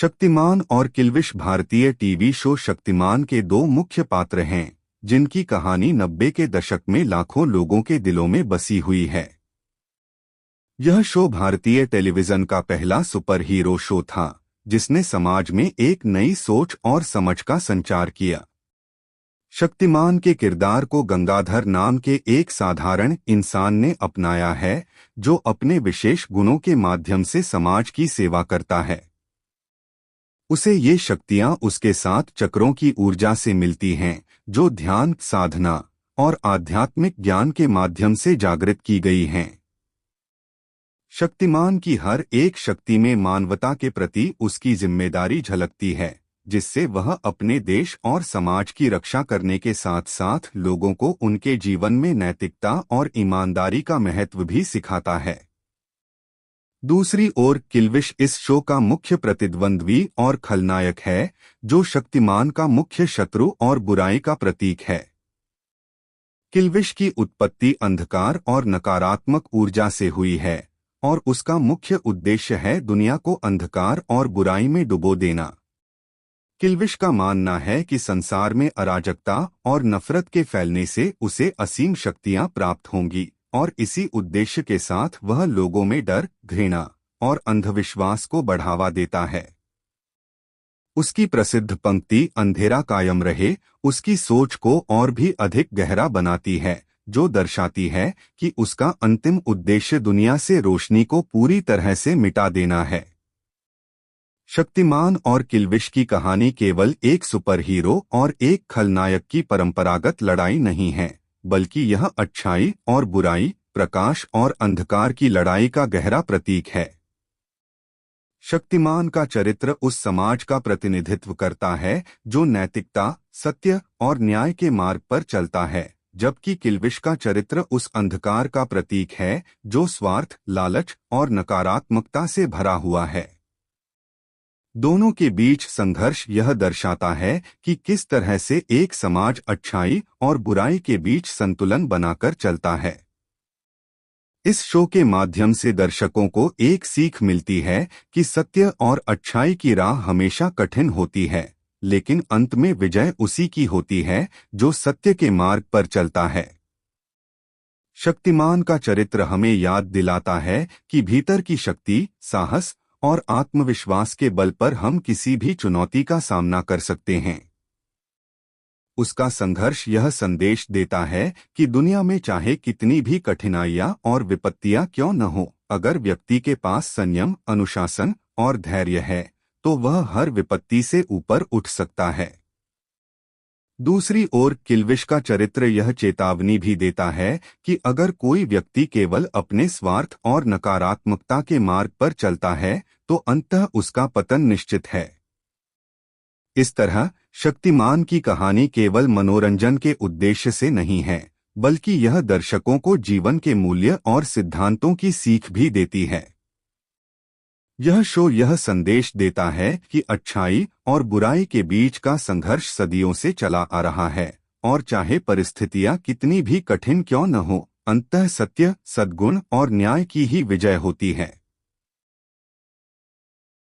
शक्तिमान और किल्विश भारतीय TV show Shaktimaan के दो मुख्य पात्र हैं, जिनकी कहानी 90 के दशक में लाखों लोगों के दिलों में बसी हुई है। यह शो भारतीय टेलीविजन का पहला सुपर हीरो शो था, जिसने समाज में एक नई सोच और समझ का संचार किया। शक्तिमान के किरदार को गंगाधर नाम के एक साधारण इंसान ने अपनाया है, जो अपने विशेष गुणों के माध्यम से समाज की सेवा करता है। उसे ये शक्तियां उसके साथ चक्रों की ऊर्जा से मिलती हैं, जो ध्यान, साधना और आध्यात्मिक ज्ञान के माध्यम से जागृत की गई हैं। शक्तिमान की हर एक शक्ति में मानवता के प्रति उसकी जिम्मेदारी झलकती है, जिससे वह अपने देश और समाज की रक्षा करने के साथ साथ लोगों को उनके जीवन में नैतिकता और ईमानदारी का महत्व भी सिखाता है। दूसरी ओर किल्विश इस शो का मुख्य प्रतिद्वंद्वी और खलनायक है, जो शक्तिमान का मुख्य शत्रु और बुराई का प्रतीक है। किल्विश की उत्पत्ति अंधकार और नकारात्मक ऊर्जा से हुई है, और उसका मुख्य उद्देश्य है दुनिया को अंधकार और बुराई में डुबो देना। किल्विश का मानना है कि संसार में अराजकता और नफरत के फैलने से उसे असीम शक्तियां प्राप्त होंगी, और इसी उद्देश्य के साथ वह लोगों में डर, घृणा और अंधविश्वास को बढ़ावा देता है। उसकी प्रसिद्ध पंक्ति "अंधेरा कायम रहे" उसकी सोच को और भी अधिक गहरा बनाती है, जो दर्शाती है कि उसका अंतिम उद्देश्य दुनिया से रोशनी को पूरी तरह से मिटा देना है। शक्तिमान और किल्विश की कहानी केवल एक सुपर हीरो और एक खलनायक की परंपरागत लड़ाई नहीं है, बल्कि यह अच्छाई और बुराई, प्रकाश और अंधकार की लड़ाई का गहरा प्रतीक है। शक्तिमान का चरित्र उस समाज का प्रतिनिधित्व करता है जो नैतिकता, सत्य और न्याय के मार्ग पर चलता है, जबकि किल्विश का चरित्र उस अंधकार का प्रतीक है जो स्वार्थ, लालच और नकारात्मकता से भरा हुआ है। दोनों के बीच संघर्ष यह दर्शाता है कि किस तरह से एक समाज अच्छाई और बुराई के बीच संतुलन बनाकर चलता है। इस शो के माध्यम से दर्शकों को एक सीख मिलती है कि सत्य और अच्छाई की राह हमेशा कठिन होती है, लेकिन अंत में विजय उसी की होती है जो सत्य के मार्ग पर चलता है। शक्तिमान का चरित्र हमें याद दिलाता है कि भीतर की शक्ति, साहस और आत्मविश्वास के बल पर हम किसी भी चुनौती का सामना कर सकते हैं। उसका संघर्ष यह संदेश देता है कि दुनिया में चाहे कितनी भी कठिनाइयां और विपत्तियां क्यों न हो, अगर व्यक्ति के पास संयम, अनुशासन और धैर्य है, तो वह हर विपत्ति से ऊपर उठ सकता है। दूसरी ओर किल्विश का चरित्र यह चेतावनी भी देता है कि अगर कोई व्यक्ति केवल अपने स्वार्थ और नकारात्मकता के मार्ग पर चलता है, तो अंततः उसका पतन निश्चित है। इस तरह शक्तिमान की कहानी केवल मनोरंजन के उद्देश्य से नहीं है, बल्कि यह दर्शकों को जीवन के मूल्य और सिद्धांतों की सीख भी देती है। यह शो यह संदेश देता है कि अच्छाई और बुराई के बीच का संघर्ष सदियों से चला आ रहा है, और चाहे परिस्थितियां कितनी भी कठिन क्यों न हो, अंततः सत्य, सद्गुण और न्याय की ही विजय होती है।